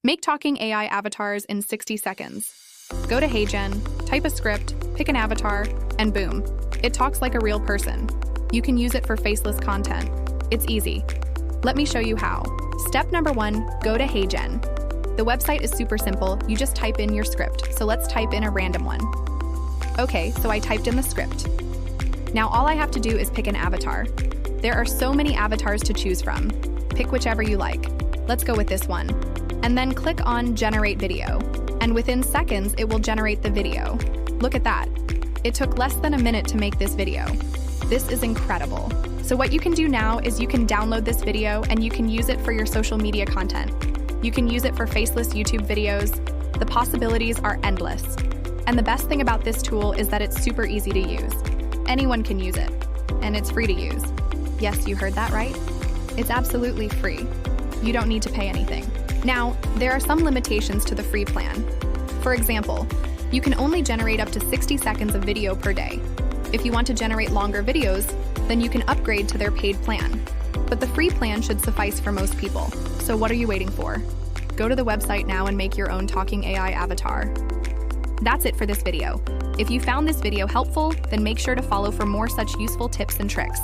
Make talking AI avatars in 60 seconds. Go to HeyGen, type a script, pick an avatar, and boom, it talks like a real person. You can use it for faceless content. It's easy. Let me show you how. Step number 1, go to HeyGen. The website is super simple. You just type in your script. So let's type in a random one. Okay, so I typed in the script. Now all I have to do is pick an avatar. There are so many avatars to choose from. Pick whichever you like. Let's go with this one. And then click on Generate Video. And within seconds, it will generate the video. Look at that. It took less than a minute to make this video. This is incredible. So what you can do now is you can download this video and you can use it for your social media content. You can use it for faceless YouTube videos. The possibilities are endless. And the best thing about this tool is that it's super easy to use. Anyone can use it, and it's free to use. Yes, you heard that right. It's absolutely free. You don't need to pay anything. Now, there are some limitations to the free plan. For example, you can only generate up to 60 seconds of video per day. If you want to generate longer videos, then you can upgrade to their paid plan. But the free plan should suffice for most people. So what are you waiting for? Go to the website now and make your own talking AI avatar. That's it for this video. If you found this video helpful, then make sure to follow for more such useful tips and tricks.